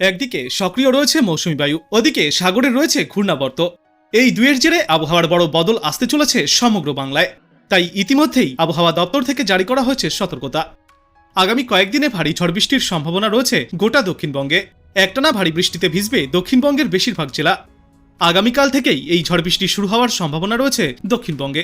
একদিকে সক্রিয় রয়েছে মৌসুমী বায়ু, ওদিকে সাগরে রয়েছে ঘূর্ণাবর্ত। এই দুয়ের জেরে আবহাওয়ার বড় বদল আসতে চলেছে সমগ্র বাংলায়। তাই ইতিমধ্যেই আবহাওয়া দপ্তর থেকে জারি করা হয়েছে সতর্কতা। আগামী কয়েকদিনে ভারী ঝড় বৃষ্টির সম্ভাবনা রয়েছে গোটা দক্ষিণবঙ্গে। একটানা ভারী বৃষ্টিতে ভিজবে দক্ষিণবঙ্গের বেশিরভাগ জেলা। আগামীকাল থেকেই এই ঝড় বৃষ্টি শুরু হওয়ার সম্ভাবনা রয়েছে দক্ষিণবঙ্গে।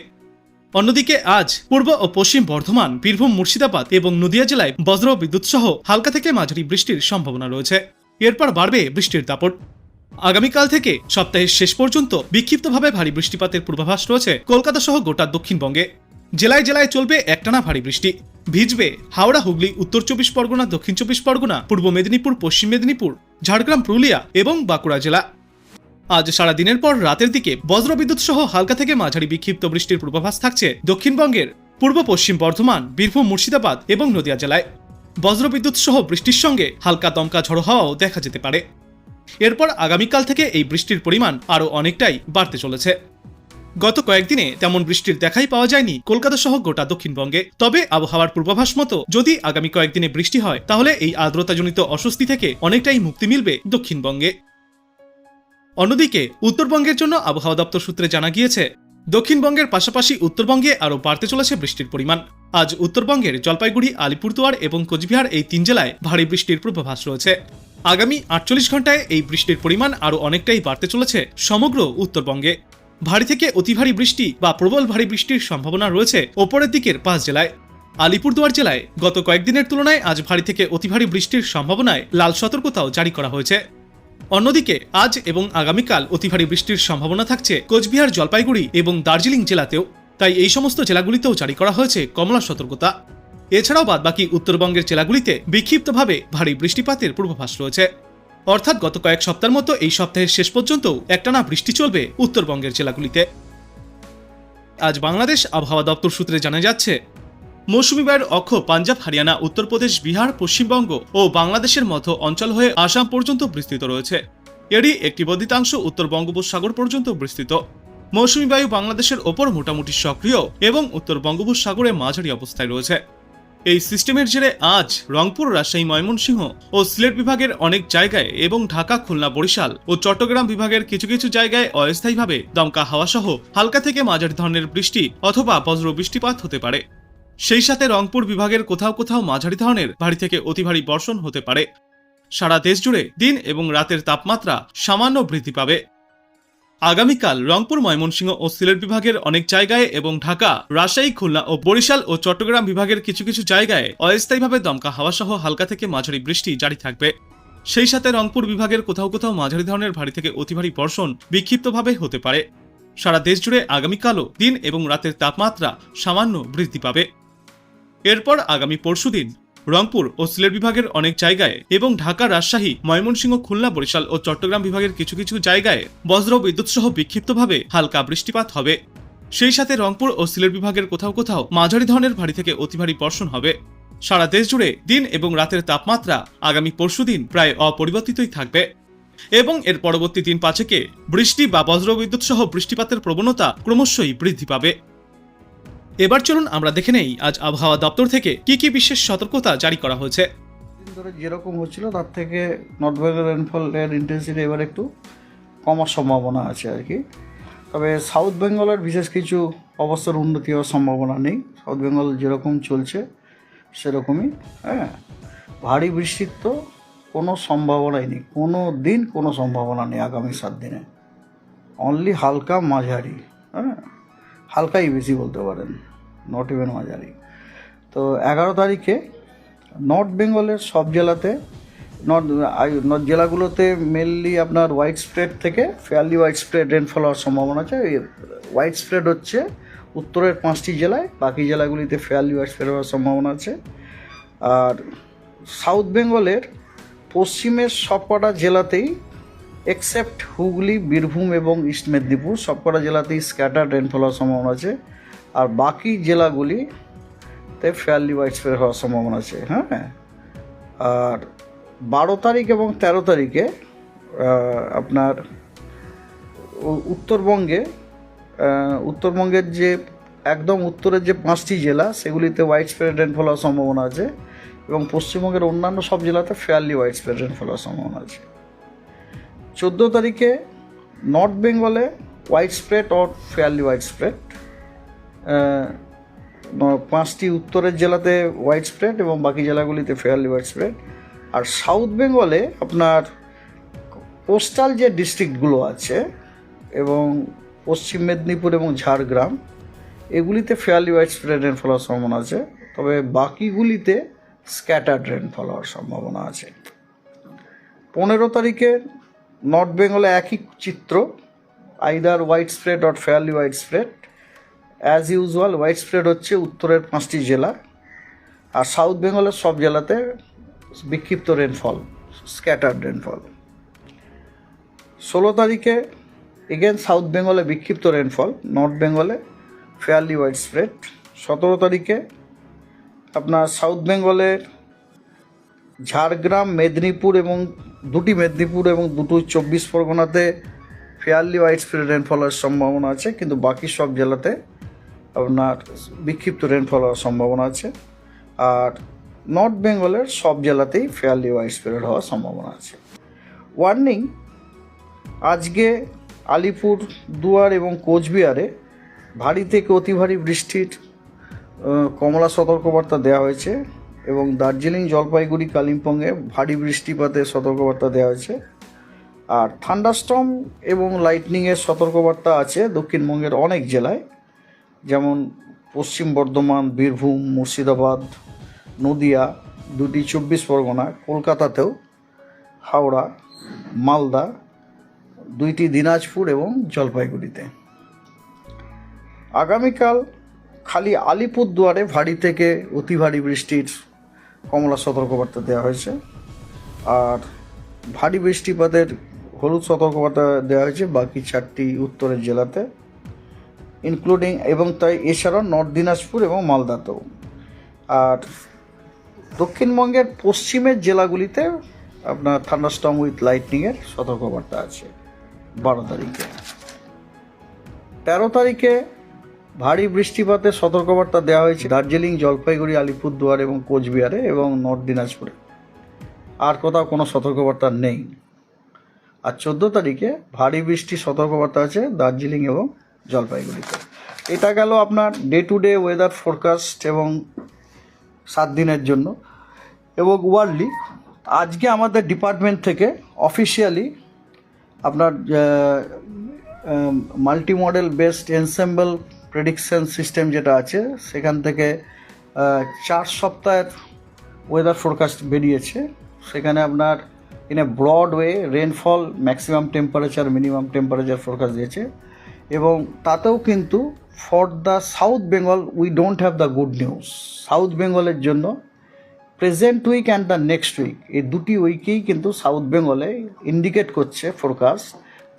অন্যদিকে আজ পূর্ব ও পশ্চিম বর্ধমান, বীরভূম, মুর্শিদাবাদ এবং নদিয়া জেলায় বজ্র বিদ্যুৎ সহ হালকা থেকে মাঝারি বৃষ্টির সম্ভাবনা রয়েছে। এরপর বাড়বে বৃষ্টির দাপট। আগামীকাল থেকে সপ্তাহের শেষ পর্যন্ত বিক্ষিপ্তভাবে ভারী বৃষ্টিপাতের পূর্বাভাস রয়েছে কলকাতা সহ গোটা দক্ষিণবঙ্গে। জেলায় জেলায় চলবে একটানা ভারী বৃষ্টি। ভিজবে হাওড়া, হুগলি, উত্তর চব্বিশ পরগনা, দক্ষিণ চব্বিশ পরগনা, পূর্ব মেদিনীপুর, পশ্চিম মেদিনীপুর, ঝাড়গ্রাম, পুরুলিয়া এবং বাঁকুড়া জেলা। আজ সারা দিনের পর রাতের দিকে বজ্রবিদ্যুৎ সহ হালকা থেকে মাঝারি বিক্ষিপ্ত বৃষ্টির পূর্বাভাস থাকছে দক্ষিণবঙ্গের পূর্ব পশ্চিম বর্ধমান, বীরভূম, মুর্শিদাবাদ এবং নদিয়া জেলায়। বজ্রবিদ্যুৎ সহ বৃষ্টির সঙ্গে হালকা দমকা ঝড়ো হাওয়াও দেখা যেতে পারে। এরপর আগামীকাল থেকে এই বৃষ্টির পরিমাণ আরও অনেকটাই বাড়তে চলেছে। গত কয়েকদিনে তেমন বৃষ্টির দেখাই পাওয়া যায়নি কলকাতা সহ গোটা দক্ষিণবঙ্গে। তবে আবহাওয়ার পূর্বাভাস মতো যদি আগামী কয়েকদিনে বৃষ্টি হয়, তাহলে এই আর্দ্রতাজনিত অস্বস্তি থেকে অনেকটাই মুক্তি মিলবে দক্ষিণবঙ্গে। অন্যদিকে উত্তরবঙ্গের জন্য আবহাওয়া দপ্তর সূত্রে জানা গিয়েছে, দক্ষিণবঙ্গের পাশাপাশি উত্তরবঙ্গে আরও বাড়তে চলেছে বৃষ্টির পরিমাণ। আজ উত্তরবঙ্গের জলপাইগুড়ি, আলিপুরদুয়ার এবং কোচবিহার এই তিন জেলায় ভারী বৃষ্টির পূর্বাভাস রয়েছে। আগামী 48 ঘন্টায় এই বৃষ্টির পরিমাণ আরও অনেকটাই বাড়তে চলেছে সমগ্র উত্তরবঙ্গে। ভারী থেকে অতি ভারী বৃষ্টি বা প্রবল ভারী বৃষ্টির সম্ভাবনা রয়েছে ওপরের দিকের 5 জেলায়। আলিপুরদুয়ার জেলায় গত কয়েকদিনের তুলনায় আজ ভারী থেকে অতি ভারী বৃষ্টির সম্ভাবনায় লাল সতর্কতাও জারি করা হয়েছে। অন্যদিকে আজ এবং আগামীকাল অতি ভারী বৃষ্টির সম্ভাবনা থাকছে কোচবিহার, জলপাইগুড়ি এবং দার্জিলিং জেলাতেও। তাই এই সমস্ত জেলাগুলিতেও জারি করা হয়েছে কমলা সতর্কতা। এছাড়াও বাদবাকি উত্তরবঙ্গের জেলাগুলিতে বিক্ষিপ্তভাবে ভারী বৃষ্টিপাতের পূর্বাভাস রয়েছে। অর্থাৎ গত কয়েক সপ্তাহের মতো এই সপ্তাহের শেষ পর্যন্ত একটানা বৃষ্টি চলবে উত্তরবঙ্গের জেলাগুলিতে। আজ বাংলাদেশ আবহাওয়া দপ্তর সূত্রে জানা যাচ্ছে, মৌসুমী বায়ুর অক্ষ পাঞ্জাব, হরিয়ানা, উত্তরপ্রদেশ, বিহার, পশ্চিমবঙ্গ ও বাংলাদেশের মধ্য অঞ্চল হয়ে আসাম পর্যন্ত বিস্তৃত রয়েছে। এরই একটি বর্ধিতাংশ উত্তর বঙ্গোপসাগর পর্যন্ত বিস্তৃত। মৌসুমী বায়ু বাংলাদেশের ওপর মোটামুটি সক্রিয় এবং উত্তর বঙ্গোপসাগরে মাঝারি অবস্থায় রয়েছে। এই সিস্টেমের জেরে আজ রংপুর, রাজশাহী, ময়মনসিংহ ও সিলেট বিভাগের অনেক জায়গায় এবং ঢাকা, খুলনা, বরিশাল ও চট্টগ্রাম বিভাগের কিছু কিছু জায়গায় অস্থায়ীভাবে দমকা হাওয়া সহ হালকা থেকে মাঝারি ধরনের বৃষ্টি অথবা বজ্র বৃষ্টিপাত হতে পারে। সেই সাথে রংপুর বিভাগের কোথাও কোথাও মাঝারি ধরনের ভারী থেকে অতি ভারী বর্ষণ হতে পারে। সারা দেশ জুড়ে দিন এবং রাতের তাপমাত্রা সামান্য বৃদ্ধি পাবে। আগামীকাল রংপুর, ময়মনসিংহ ও সিলেট বিভাগের অনেক জায়গায় এবং ঢাকা, রাজশাহী, খুলনা ও বরিশাল ও চট্টগ্রাম বিভাগের কিছু কিছু জায়গায় অস্থায়ীভাবে দমকা হাওয়া সহ হালকা থেকে মাঝারি বৃষ্টি জারি থাকবে। সেই সাথে রংপুর বিভাগের কোথাও কোথাও মাঝারি ধরনের ভারী থেকে অতি ভারী বর্ষণ বিক্ষিপ্তভাবে হতে পারে। সারা দেশ জুড়ে আগামীকালও দিন এবং রাতের তাপমাত্রা সামান্য বৃদ্ধি পাবে। এরপর আগামী পরশুদিন রংপুর ও সিলেট বিভাগের অনেক জায়গায় এবং ঢাকা, রাজশাহী, ময়মনসিংহ, খুলনা, বরিশাল ও চট্টগ্রাম বিভাগের কিছু কিছু জায়গায় বজ্র বিদ্যুৎ সহ বিক্ষিপ্তভাবে হালকা বৃষ্টিপাত হবে। সেই সাথে রংপুর ও সিলেট বিভাগের কোথাও কোথাও মাঝারি ধরনের ভারী থেকে অতি ভারী বর্ষণ হবে। সারা দেশ জুড়ে দিন এবং রাতের তাপমাত্রা আগামী পরশুদিন প্রায় অপরিবর্তিতই থাকবে এবং এর পরবর্তী দিন 5 বৃষ্টি বা বজ্র বিদ্যুৎ সহ বৃষ্টিপাতের প্রবণতা ক্রমশই বৃদ্ধি পাবে। এবার চলুন আমরা দেখে নেই আজ আবহাওয়া দপ্তর থেকে কি কি বিশেষ সতর্কতা জারি করা হয়েছে। ধরে যেরকম হচ্ছিল তার থেকে নর্থ বেঙ্গল রেনফলের ইন্টেন্সিটি এবার একটু কমার সম্ভাবনা আছে আর কি। তবে সাউথ বেঙ্গলের বিশেষ কিছু অবস্থার উন্নতি হওয়ার সম্ভাবনা নেই। সাউথ বেঙ্গল যেরকম চলছে সেরকমই। ভারী বৃষ্টির তো কোনো সম্ভাবনাই নেই, কোনো দিন কোনো সম্ভাবনা নেই আগামী 7 দিনে। অনলি হালকা মাঝারি, হালকাই বেশি বলতে পারেন, নট ইভেন মাঝারি। তো 11 তারিখে নর্থ বেঙ্গলের সব জেলাতে, নর্থ জেলাগুলোতে মেনলি আপনার হোয়াইট স্প্রেড থেকে ফেয়ারলি হোয়াইট স্প্রেড রেনফল হওয়ার সম্ভাবনা আছে। হোয়াইট স্প্রেড হচ্ছে উত্তরের 5টি জেলায়, বাকি জেলাগুলিতে ফেয়ারলি হোয়াইট স্প্রেড হওয়ার সম্ভাবনা আছে। আর সাউথ বেঙ্গলের পশ্চিমের সবকটা জেলাতেই এক্সেপ্ট হুগলি, বীরভূম এবং ইস্ট মেদিনীপুর সবকটা জেলাতেই স্ক্যাটার্ড রেনফল হওয়ার সম্ভাবনা আছে। আর বাকি জেলাগুলিতে ফেয়ারলি হোয়াইট স্প্রেড হওয়ার সম্ভাবনা আছে। আর 12 তারিখ এবং 13 তারিখে আপনার উত্তরবঙ্গের যে একদম উত্তরের যে 5টি জেলা সেগুলিতে হোয়াইট স্প্রেড রেনফল হওয়ার সম্ভাবনা আছে। এবং পশ্চিমবঙ্গের অন্যান্য সব জেলাতে ফেয়ারলি ওয়াইড স্প্রেড রেনফল হওয়ার সম্ভাবনা আছে। 14 তারিখে নর্থ বেঙ্গলে wide spread or fairly wide spread, 5টি উত্তরের জেলাতে ওয়াইড স্প্রেড এবং বাকি জেলাগুলিতে ফেয়ারলি ওয়াইড স্প্রেড। আর সাউথ বেঙ্গলে আপনার কোস্টাল যে ডিস্ট্রিক্টগুলো আছে এবং পশ্চিম মেদিনীপুর এবং ঝাড়গ্রাম, এগুলিতে ফেয়ারলি ওয়াইড স্প্রেড রেনফল হওয়ার সম্ভাবনা আছে, তবে বাকিগুলিতে স্ক্যাটার্ড রেনফল হওয়ার সম্ভাবনা আছে। 15 তারিখে নর্থ বেঙ্গলে একই চিত্র, either wide spread or fairly wide spread. As usual wide spread হচ্ছে উত্তরের 5টি জেলা, আর সাউথ বেঙ্গলের সব জেলাতে বিক্ষিপ্ত রেনফল, স্ক্যাটার্ড রেনফল। 16 তারিখে এগেন সাউথ বেঙ্গলে বিক্ষিপ্ত রেনফল, নর্থ বেঙ্গলে ফেয়ারলি ওয়াইড স্প্রেড। 17 তারিখে আপনার সাউথ বেঙ্গলের ঝাড়গ্রাম, মেদিনীপুর এবং দুটি মেদিনীপুর এবং দুটো 24 পরগনাতে ফেয়ারলি ওয়াইড স্প্রেড রেনফল হওয়ার সম্ভাবনা আছে, কিন্তু বাকি সব জেলাতে আপনার বিক্ষিপ্ত রেনফল হওয়ার সম্ভাবনা আছে। আর নর্থ বেঙ্গলের সব জেলাতেই ফেয়ারলি ওয়াইড স্প্রেড হওয়ার সম্ভাবনা আছে। ওয়ার্নিং, আজকে আলিপুর দুয়ার এবং কোচবিহারে ভারী থেকে অতি ভারী বৃষ্টির কমলা সতর্কবার্তা দেওয়া হয়েছে এবং দার্জিলিং, জলপাইগুড়ি, কালিম্পংয়ে ভারী বৃষ্টিপাতের সতর্কবার্তা দেওয়া হয়েছে। আর থান্ডারস্টর্ম এবং লাইটনিংয়ের সতর্কবার্তা আছে দক্ষিণবঙ্গের অনেক জেলায়, যেমন পশ্চিম বর্ধমান, বীরভূম, মুর্শিদাবাদ, নদিয়া, দুটি 24 পরগনা, কলকাতাতেও, হাওড়া, মালদা, দুইটি দিনাজপুর এবং জলপাইগুড়িতে। আগামীকাল খালি আলিপুরদুয়ারে ভারী থেকে অতি ভারী বৃষ্টির কমলা সতর্কবার্তা দেওয়া হয়েছে, আর ভারী বৃষ্টিপাতের হলুদ সতর্কবার্তা দেওয়া হয়েছে বাকি 4টি উত্তরের জেলাতে, ইনক্লুডিং এবং তাই এছাড়াও নর্থ দিনাজপুর এবং মালদাতেও। আর দক্ষিণবঙ্গের পশ্চিমের জেলাগুলিতে আপনার থান্ডারস্টর্ম উইথ লাইটনিংয়ের সতর্কবার্তা আছে 12 তারিখে। 13 তারিখে ভারী বৃষ্টিপাতের সতর্কবার্তা দেওয়া হয়েছে দার্জিলিং, জলপাইগুড়ি, আলিপুরদুয়ার এবং কোচবিহারে এবং নর্থ দিনাজপুরে, আর কোথাও কোনো সতর্কবার্তা নেই। আর 14 তারিখে ভারী বৃষ্টির সতর্কবার্তা আছে দার্জিলিং এবং জলপাইগুড়িতে। এটা গেল আপনার day to day weather forecast এবং 7 দিনের জন্য এবং ওয়ার্ল্ডলি। আজকে আমাদের ডিপার্টমেন্ট থেকে অফিসিয়ালি আপনার multi model based ensemble prediction system যেটা আছে সেখান থেকে 4 সপ্তাহের ওয়েদার ফোরকাস্ট বেরিয়েছে। সেখানে আপনার in a broad way rainfall, maximum temperature, minimum temperature forecast দিয়েছে এবং তাতেও কিন্তু for the South Bengal we don't have the good news. সাউথ বেঙ্গলের জন্য present week and the next week, এই দুটি উইকেই কিন্তু সাউথ বেঙ্গলে ইন্ডিকেট করছে ফোরকাস্ট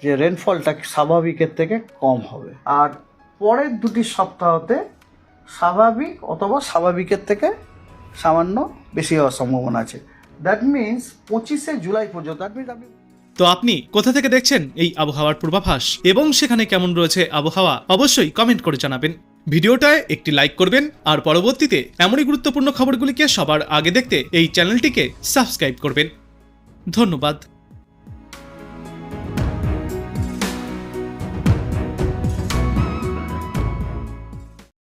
যে রেনফলটা স্বাভাবিকের থেকে কম হবে, আর পরের দুটি সপ্তাহতে স্বাভাবিক অথবা স্বাভাবিকের থেকে সামান্য বেশি হওয়ার সম্ভাবনা আছে। দ্যাট মিনস 25শে জুলাই পর্যন্ত। তো আপনি কোথা থেকে দেখছেন এই আবহাওয়ার পূর্বাভাস এবং সেখানে কেমন রয়েছে আবহাওয়া অবশ্যই কমেন্ট করে জানাবেন। ভিডিওটায় একটি লাইক করবেন আর পরবর্তীতে এমনই গুরুত্বপূর্ণ খবরগুলিকে সবার আগে দেখতে এই চ্যানেলটিকে সাবস্ক্রাইব করবেন। ধন্যবাদ।